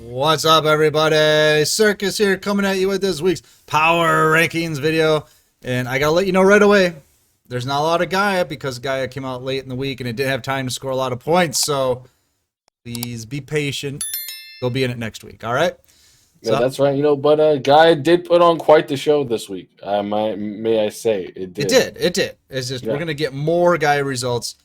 What's up, everybody? Circus here, coming at you with this week's Power Rankings video. And I gotta let you know right away, there's not a lot of Gaia because Gaia came out late in the week and it didn't have time to score a lot of points. So please be patient. They'll be in it next week, all right? Yeah, that's right. But Gaia did put on quite the show this week. May I say it did. It did. It's just we're gonna get more Gaia results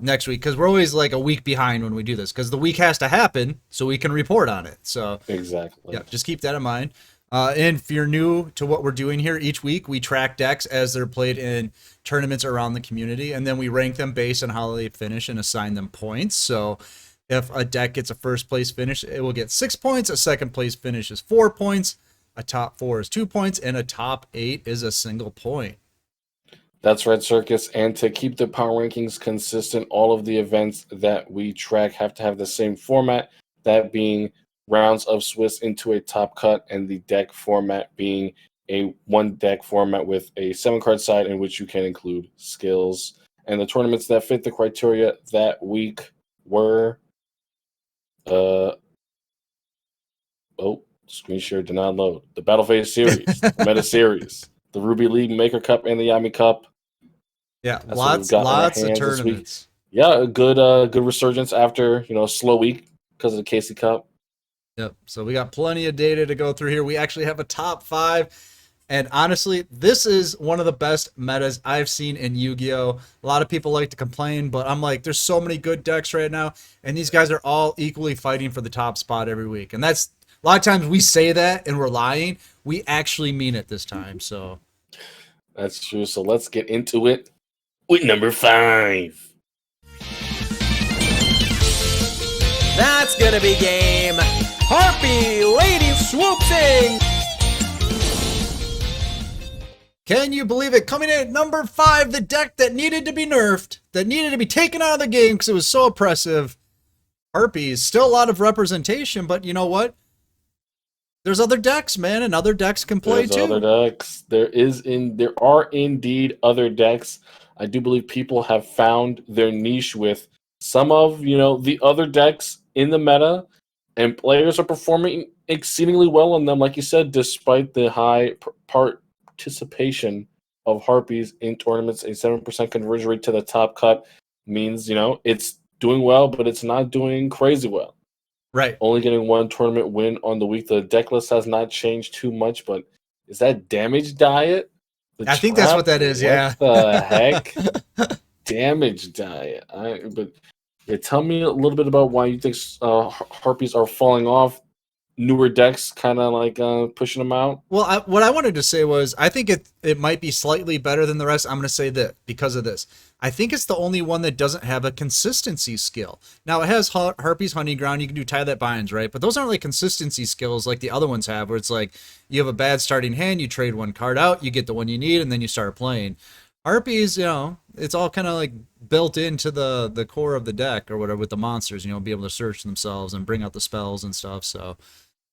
next week because we're always like a week behind when we do this because the week has to happen so we can report on it. So exactly. Yeah, just keep that in mind. And if you're new to what we're doing here, each week we track decks as they're played in tournaments around the community, and then we rank them based on how they finish and assign them points. So if a deck gets a first place finish, it will get 6 points. A second place finish is 4 points. A top 4 is 2 points, and a top 8 is a single point. That's right, Circus. And to keep the power rankings consistent, all of the events that we track have to have the same format, that being rounds of Swiss into a top cut, and the deck format being a one deck format with a 7-card side in which you can include skills. And the tournaments that fit the criteria that week were screen share did not load. The Battle Phase Series, the Meta Series, the Ruby League Maker Cup, and the Yami Cup. Yeah, lots of tournaments. Yeah, a good resurgence after a slow week because of the Casey Cup. Yep. So we got plenty of data to go through here. We actually have a top 5. And honestly, this is one of the best metas I've seen in Yu-Gi-Oh! A lot of people like to complain, but I'm like, there's so many good decks right now, and these guys are all equally fighting for the top spot every week. And that's a lot of times we say that and we're lying. We actually mean it this time. So that's true. So let's get into it with number 5. That's gonna be game. Harpy, Lady Swoopsing. Can you believe it? Coming in at number 5, the deck that needed to be nerfed, that needed to be taken out of the game because it was so oppressive. Harpy is still a lot of representation, but you know what? There's other decks, man, and other decks can play too. Other decks. There are indeed other decks. I do believe people have found their niche with some of the other decks in the meta, and players are performing exceedingly well on them, like you said, despite the high participation of Harpies in tournaments. A 7% conversion rate to the top cut means it's doing well, but it's not doing crazy well. Right. Only getting one tournament win on the week. The deck list has not changed too much, but is that damage diet? I think that's what that is. What the heck? Damage diet. Tell me a little bit about why you think Harpies are falling off. Newer decks kind of like pushing them out. Well, what I wanted to say was I think it might be slightly better than the rest. I'm going to say that because of this. I think it's the only one that doesn't have a consistency skill. Now, it has Harpy's Honey Ground. You can do Tie That Binds, right? But those aren't like consistency skills like the other ones have, where it's like you have a bad starting hand, you trade one card out, you get the one you need, and then you start playing. Harpies, it's all kind of like built into the core of the deck or whatever with the monsters, be able to search themselves and bring out the spells and stuff. So,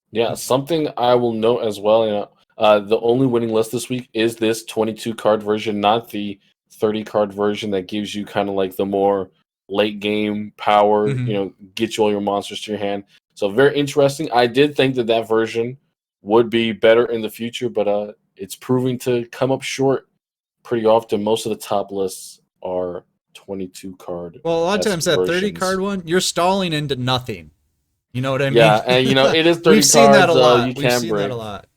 yeah, something I will note as well, the only winning list this week is this 22-card version, not the 30-card version that gives you kind of like the more late game power, get you all your monsters to your hand. So very interesting. I did think that version would be better in the future, but it's proving to come up short pretty often. Most of the top lists are 22-card. Well, a lot of times that 30-card one, you're stalling into nothing. You know what I mean? Yeah, and it is 30 We've cards. Seen that a lot. We've seen that a lot.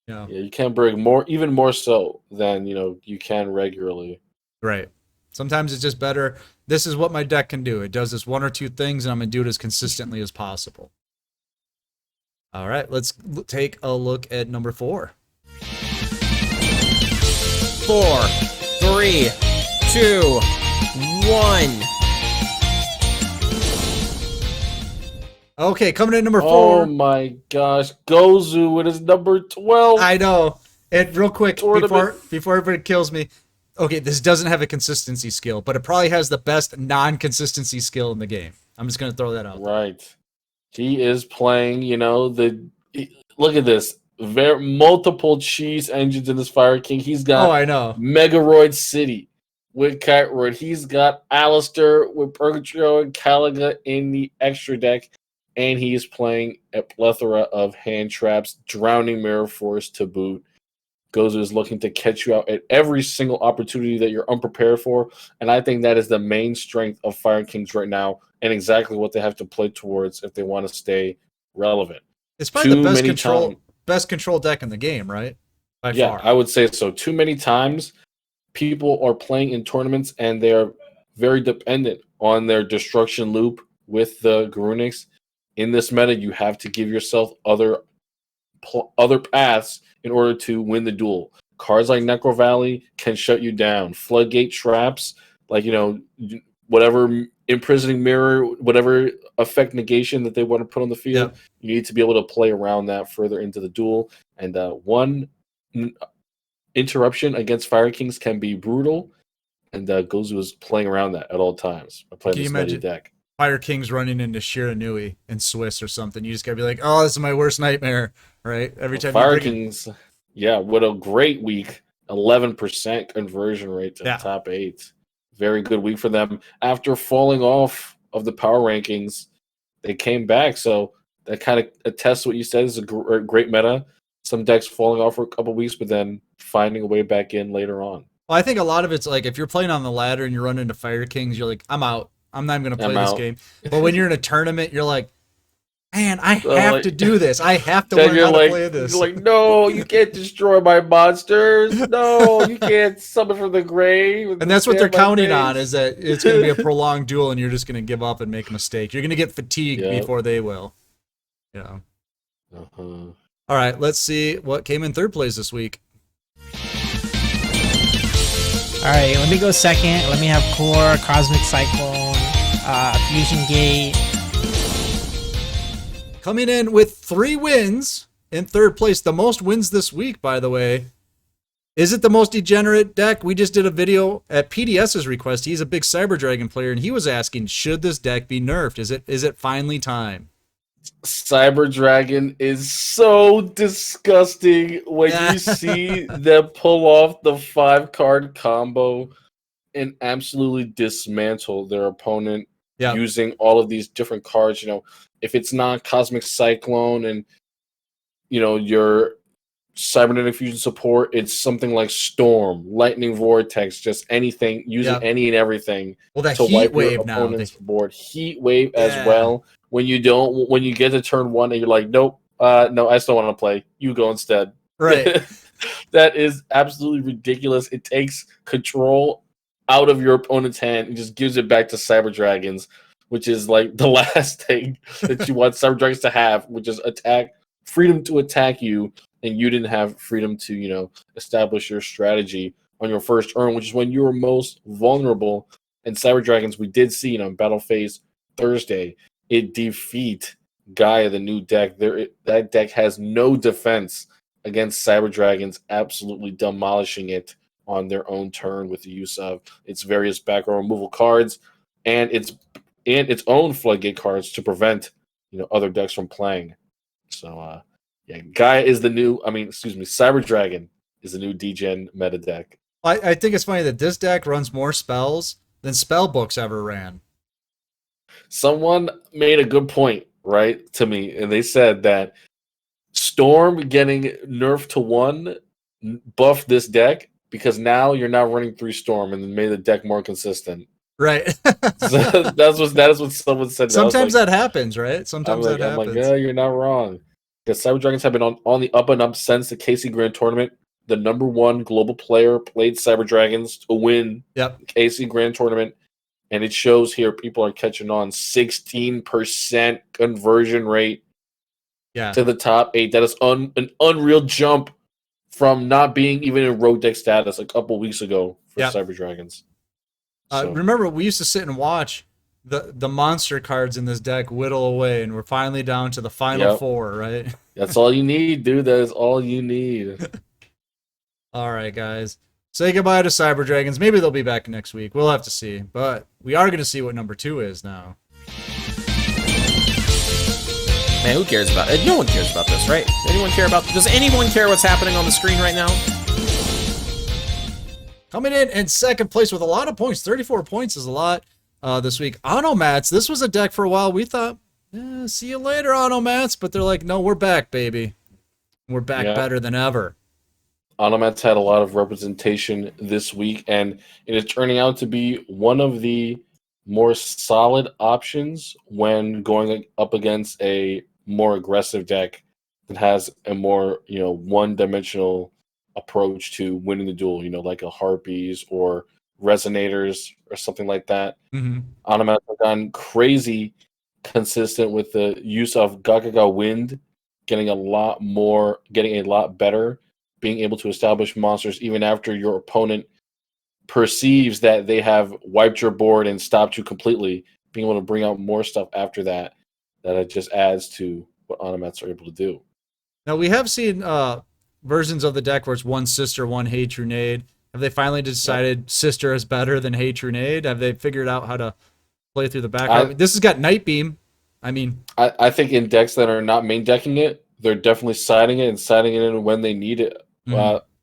Yeah, you can break even more so than you can regularly. Right. Sometimes it's just better. This is what my deck can do. It does this one or two things, and I'm going to do it as consistently as possible. All right, let's take a look at number 4. 4, 3, 2, 1. Okay, coming in number 4. Oh my gosh, Gosu with his number 12. I know. And real quick, before everybody kills me, okay, this doesn't have a consistency skill, but it probably has the best non-consistency skill in the game. I'm just going to throw that out. Right. He is playing, look at this. Multiple cheese engines in this Fire King. He's got I know. Megaroid City with Catroid. He's got Alistair with Purgatrio and Caliga in the extra deck. and he is playing a plethora of hand traps, drowning Mirror Force to boot. Gosu is looking to catch you out at every single opportunity that you're unprepared for, and I think that is the main strength of Fire Kings right now, and exactly what they have to play towards if they want to stay relevant. It's probably the best control deck in the game, right? By far. I would say so. Too many times, people are playing in tournaments, and they're very dependent on their destruction loop with the Garunix. In this meta, you have to give yourself other paths in order to win the duel. Cards like Necro Valley can shut you down. Floodgate traps, like, whatever imprisoning mirror, whatever effect negation that they want to put on the field, you need to be able to play around that further into the duel. And one interruption against Fire Kings can be brutal, and Gozu is playing around that at all times by playing this meta deck. Fire Kings running into Shiranui in Swiss or something. You just gotta be like, oh, this is my worst nightmare, right? Every time Fire Kings, what a great week. 11% conversion rate to the top 8. Very good week for them. After falling off of the power rankings, they came back. So that kind of attests what you said is a great meta. Some decks falling off for a couple weeks, but then finding a way back in later on. Well, I think a lot of it's like if you're playing on the ladder and you run into Fire Kings, you're like, I'm out. I'm not even going to play this game. But when you're in a tournament, you're like, man, I have to do this. I have to learn how to play this. You're like, no, you can't destroy my monsters. No, you can't summon from the grave. And that's what they're counting on, is that it's going to be a prolonged duel and you're just going to give up and make a mistake. You're going to get fatigued before they will. All right, let's see what came in third place this week. All right, let me go second. Let me have Core, Cosmic Cyclone, Fusion Gate. Coming in with 3 wins in third place. The most wins this week, by the way. Is it the most degenerate deck? We just did a video at PDS's request. He's a big Cyber Dragon player, and he was asking, should this deck be nerfed? Is it finally time? Cyber Dragon is so disgusting when you see them pull off the 5-card combo and absolutely dismantle their opponent using all of these different cards. If it's not Cosmic Cyclone and your Cybernetic Fusion support, it's something like Storm, Lightning Vortex, just anything, using any and everything to wipe your opponent's board. Heat Wave as well. When you get to turn 1 and you're like, nope, no, I still want to play. You go instead. Right. That is absolutely ridiculous. It takes control out of your opponent's hand and just gives it back to Cyber Dragons, which is like the last thing that you want Cyber Dragons to have, which is freedom to attack you, and you didn't have freedom to, establish your strategy on your first turn, which is when you were most vulnerable. And Cyber Dragons, we did see, Battle Phase Thursday, it defeat Gaia, the new deck. That deck has no defense against Cyber Dragons, absolutely demolishing it on their own turn with the use of its various back row removal cards and its own floodgate cards to prevent other decks from playing. So Gaia is Cyber Dragon is the new degen meta deck. I think it's funny that this deck runs more spells than spell books ever ran. Someone made a good point, right, to me, and they said that Storm getting nerfed to 1 buffed this deck because now you're not running 3 Storm and made the deck more consistent. Right. So that is what someone said. Sometimes that happens, right? Sometimes that happens. I'm like, yeah, you're not wrong. Because Cyber Dragons have been on the up and up since the KC Grand Tournament. The number 1 global player played Cyber Dragons to win the KC Grand Tournament. And it shows here people are catching on. 16% conversion rate to the top 8. That is an unreal jump from not being even in road deck status a couple weeks ago for Cyber Dragons. Remember, we used to sit and watch the monster cards in this deck whittle away, and we're finally down to the final 4, right? That's all you need, dude. That is all you need. All right, guys. Say goodbye to Cyber Dragons. Maybe they'll be back next week. We'll have to see. But we are going to see what number 2 is now. Man, who cares about it? No one cares about this, right? Does anyone care what's happening on the screen right now? Coming in second place with a lot of points. 34 points is a lot this week. Automatz, this was a deck for a while we thought See you later, Automatz. But they're like, no, we're back, baby. We're back Yeah. better than ever. Automatz had a lot of representation this week, and it is turning out to be one of the more solid options when going up against a more aggressive deck that has a more, one-dimensional approach to winning the duel, like a Harpies or Resonators or something like that. Mm-hmm. Automatz have gone crazy consistent with the use of Gagaga Wind, getting a lot better, being able to establish monsters even after your opponent perceives that they have wiped your board and stopped you completely, being able to bring out more stuff after that, that it just adds to what Automatz are able to do. Now, we have seen versions of the deck where it's one Sister, one Hatronade. Have they finally decided Sister is better than Hatronade? Have they figured out how to play through the back? This has got Night Beam. I mean, I think in decks that are not main decking it, they're definitely siding it and siding it in when they need it.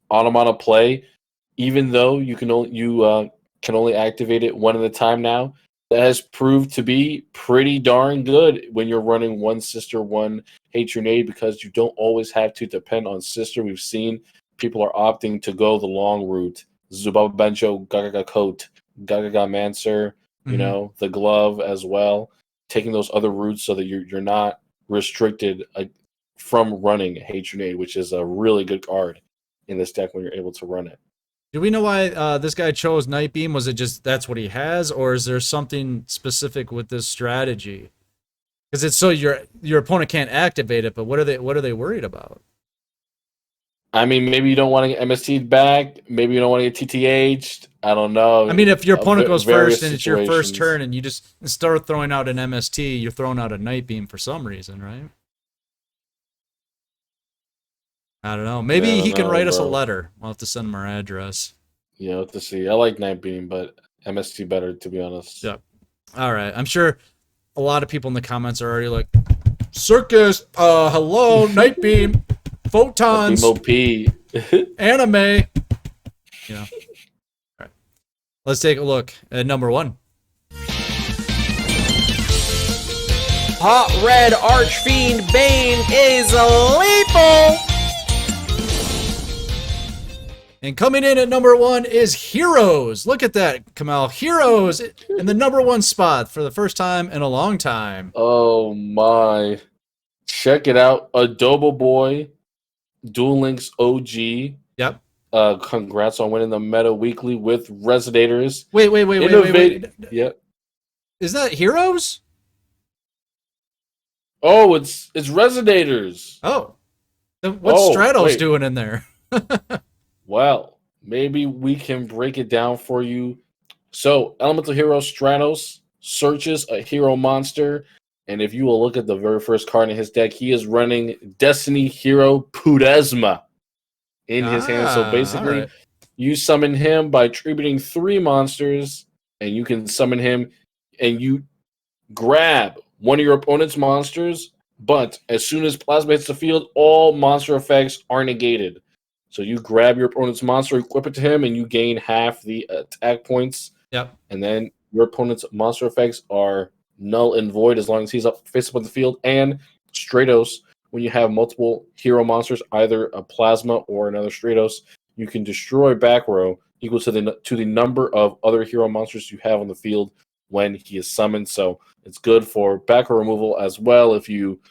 Automata play, even though you can only activate it one at a time now, that has proved to be pretty darn good when you're running one Sister, one Hatronade, because you don't always have to depend on Sister. We've seen people are opting to go the long route. Zubaba Bencho, Gagaga Coat, Gagaga Mancer, the glove as well. Taking those other routes so that you're not restricted from running Hatronade, which is a really good card in this deck when you're able to run it. Do we know why this guy chose Night Beam? Was it just that's what he has, or is there something specific with this strategy? Because it's so your opponent can't activate it, but what are they worried about? I mean, maybe you don't want to get MST'd back. Maybe you don't want to get TTH'd. I don't know. I mean, if your opponent goes first and it's your first situations. turn and you just instead of throwing out an MST, you're throwing out a Night Beam for some reason, right? I don't know. Maybe he can write us a letter. We'll have to send him our address. Yeah, we'll have to see. I like Night Beam, but MST better, to be honest. Yep. All right. I'm sure a lot of people in the comments are already like, Circus, hello, Night Beam, Photons, OP. Anime. Yeah. All right. Let's take a look at number 1. Hot Red Archfiend Bane is lethal. And coming in at number 1 is Heroes. Look at that, Kamal. Heroes in the number 1 spot for the first time in a long time. Oh my. Check it out. Adobo Boy, Duel Links OG. Yep. Congrats on winning the Meta Weekly with Resonators. Wait. Yep. Is that Heroes? Oh, it's Resonators. Oh. Then what's Stratos doing in there? Well, maybe we can break it down for you. So, Elemental Hero Stratos searches a hero monster, and if you will look at the very first card in his deck, he is running Destiny Hero Pudesma in his hand. So basically, you summon him by tributing 3 monsters, and you can summon him, and you grab one of your opponent's monsters, but as soon as Plasma hits the field, all monster effects are negated. So you grab your opponent's monster, equip it to him, and you gain half the attack points. Yep. And then your opponent's monster effects are null and void as long as he's face up on the field. And Stratos, when you have multiple hero monsters, either a Plasma or another Stratos, you can destroy back row equal to the number of other hero monsters you have on the field when he is summoned. So it's good for back row removal as well if you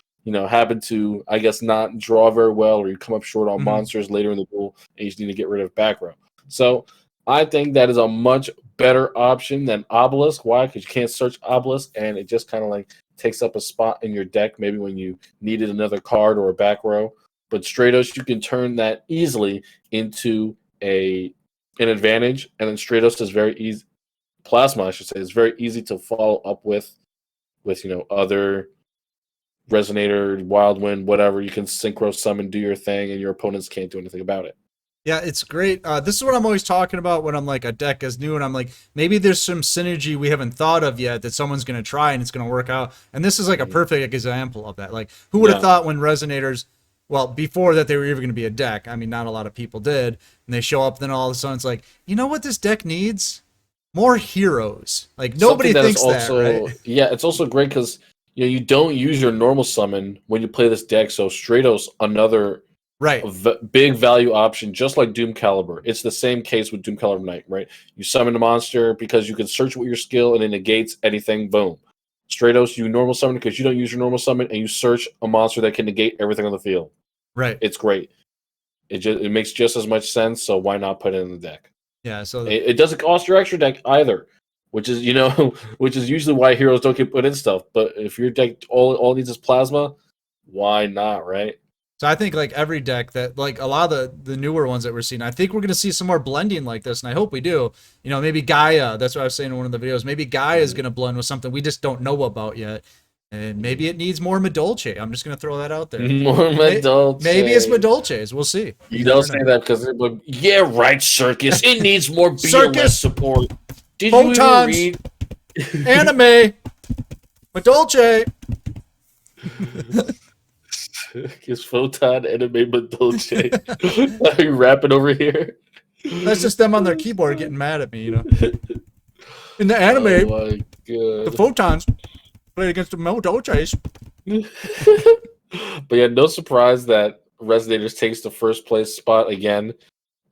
happen to, I guess, not draw very well, or you come up short on monsters later in the duel and you just need to get rid of back row. So I think that is a much better option than Obelisk. Why? Because you can't search Obelisk, and it just kind of like takes up a spot in your deck, maybe when you needed another card or a back row. But Stratos, you can turn that easily into an advantage, and then Stratos is very easy. Plasma, I should say, is very easy to follow up with other Resonator, Wild Wind, whatever. You can synchro summon, do your thing, and your opponents can't do anything about it. Yeah, it's great. This is what I'm always talking about when I'm like a deck is new and I'm like, maybe there's some synergy we haven't thought of yet that someone's going to try and it's going to work out. And this is like a perfect example of that. Like, who would have thought when Resonators, well, before that they were even going to be a deck? I mean, not a lot of people did. And they show up, then all of a sudden it's like, you know what this deck needs? More heroes. Like, nobody thinks that, right? Yeah, it's also great because you don't use your normal summon when you play this deck. So Stratos, another Right. big value option, just like Doom Caliber. It's the same case with Doom Caliber Knight, right? You summon a monster because you can search with your skill and it negates anything. Boom. Stratos, you normal summon because you don't use your normal summon, and you search a monster that can negate everything on the field. Right. It's great. It makes just as much sense. So why not put it in the deck? Yeah. So It doesn't cost your extra deck either, which is which is usually why heroes don't get put in stuff. But if your deck all needs is plasma, why not, right? So I think like every deck that like a lot of the newer ones that we're seeing, I think we're gonna see some more blending like this, and I hope we do. Maybe Gaia. That's what I was saying in one of the videos. Maybe Gaia is gonna blend with something we just don't know about yet, and maybe it needs more Madolche. I'm just gonna throw that out there. More Madolche. Maybe it's Madolches. We'll see. You don't say that because they're like, yeah, right, Circus. It needs more BLS Circus. support. Did Photons. you read? Anime. Madolche. His Photon Anime Madolche. Are you rapping over here? That's just them on their keyboard getting mad at me, In the anime, Oh my the god. Photons played against the Madolches. But yeah, no surprise that Resonators takes the first place spot again.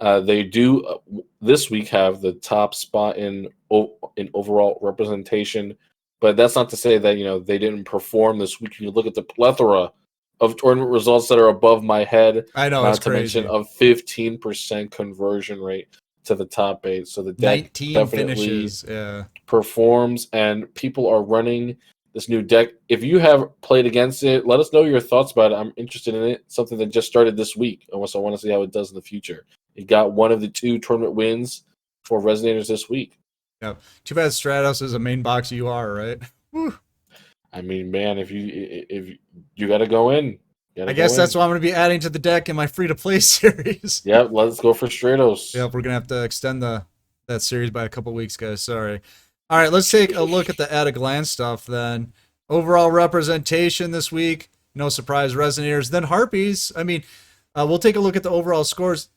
They do this week have the top spot in overall representation, but that's not to say that they didn't perform this week. You look at the plethora of tournament results that are above my head. I know, Not it's to crazy. mention a 15% conversion rate to the top 8. So the deck 19 definitely finishes. Yeah. performs, and people are running this new deck. If you have played against it, let us know your thoughts about it. I'm interested in it. Something that just started this week. I want to see how it does in the future. It got one of the 2 tournament wins for Resonators this week. Yeah. Too bad Stratos is a main box UR, right? Whew. I mean, man, if you got to go in. I guess that's what I'm going to be adding to the deck in my free-to-play series. Yep, let's go for Stratos. Yep, we're going to have to extend that series by a couple weeks, guys. Sorry. All right, let's take a look at the at-a-glance stuff then. Overall representation this week, no surprise, Resonators. Then Harpies. I mean, we'll take a look at the overall scores.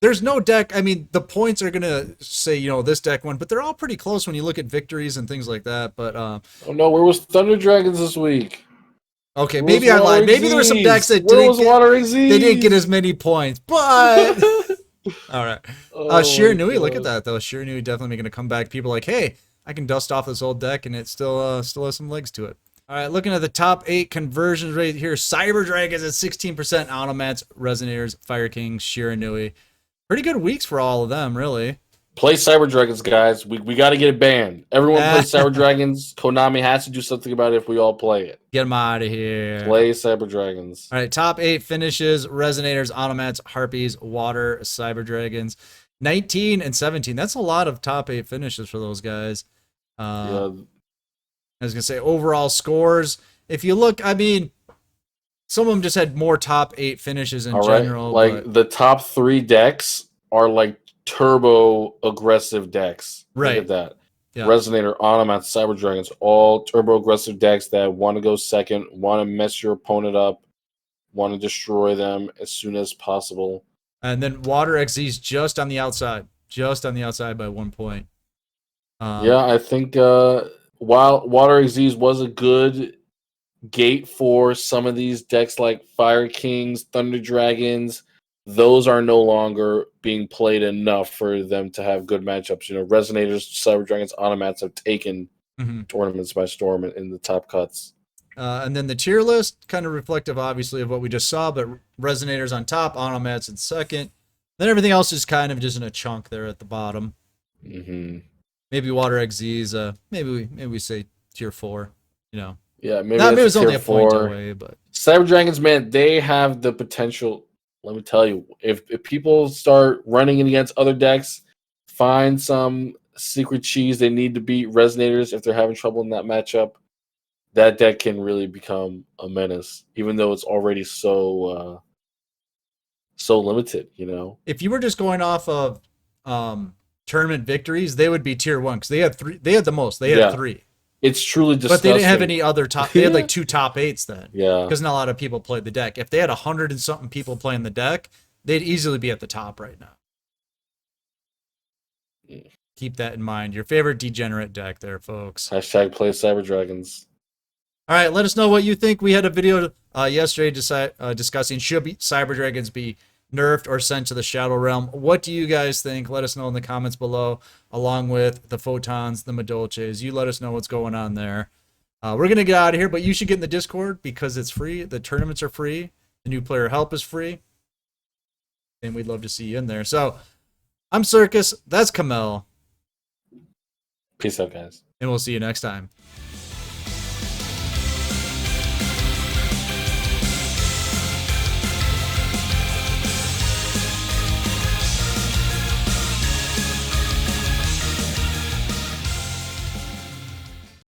There's no deck. I mean, the points are going to say, this deck won, but they're all pretty close when you look at victories and things like that. But oh no, where was Thunder Dragons this week? Okay, maybe I lied. Maybe there were some decks that they didn't get as many points, but all right. Shiranui, look at that though. Shiranui definitely making a comeback. People are like, hey, I can dust off this old deck and it still has some legs to it. All right, looking at the top 8 conversions right here. Cyber Dragons at 16%, Automatz, Resonators, Fire Kings, Shiranui. Pretty good weeks for all of them, really. Play Cyber Dragons, guys. We got to get it banned. Everyone plays Cyber Dragons. Konami has to do something about it if we all play it. Get them out of here. Play Cyber Dragons. All right, top 8 finishes, Resonators, Automatz, Harpies, Water, Cyber Dragons. 19 and 17. That's a lot of top 8 finishes for those guys. Yeah. I was going to say overall scores. If you look, I mean, some of them just had more top 8 finishes in general. Like the top 3 decks are like turbo aggressive decks. Right. Look at that. Yeah. Resonator, Automatz, Cyber Dragons, all turbo aggressive decks that want to go second, want to mess your opponent up, want to destroy them as soon as possible. And then Water XZ's just on the outside by 1 point. Yeah, I think while Water XZ's was a good gate for some of these decks like Fire Kings, Thunder Dragons, those are no longer being played enough for them to have good matchups. Resonators, Cyber Dragons, Automatz have taken tournaments by storm in the top cuts. And then the tier list, kind of reflective, obviously, of what we just saw, but Resonators on top, Automatz in second. Then everything else is kind of just in a chunk there at the bottom. Mm-hmm. Maybe Water XZ's, maybe we say tier 4, Yeah, maybe it was only a 4. point away, but Cyber Dragons, man, they have the potential. Let me tell you, if people start running it against other decks, find some secret cheese they need to beat Resonators if they're having trouble in that matchup, that deck can really become a menace, even though it's already so limited, If you were just going off of tournament victories, they would be tier 1 because they had 3. They had the most. They had 3. It's truly disgusting. But they didn't have any other top. They had like 2 top 8s then. Yeah. Because not a lot of people played the deck. If they had 100 and something people playing the deck, they'd easily be at the top right now. Keep that in mind. Your favorite degenerate deck there, folks. # play Cyber Dragons. All right, let us know what you think. We had a video yesterday discussing should Cyber Dragons be nerfed or sent to the Shadow Realm. What do you guys think? Let us know in the comments below, along with the Photons, the Madolches. You let us know what's going on there. We're going to get out of here, but you should get in the Discord because it's free. The tournaments are free. The new player help is free. And we'd love to see you in there. So I'm Circus. That's Kamel. Peace out, guys. And we'll see you next time.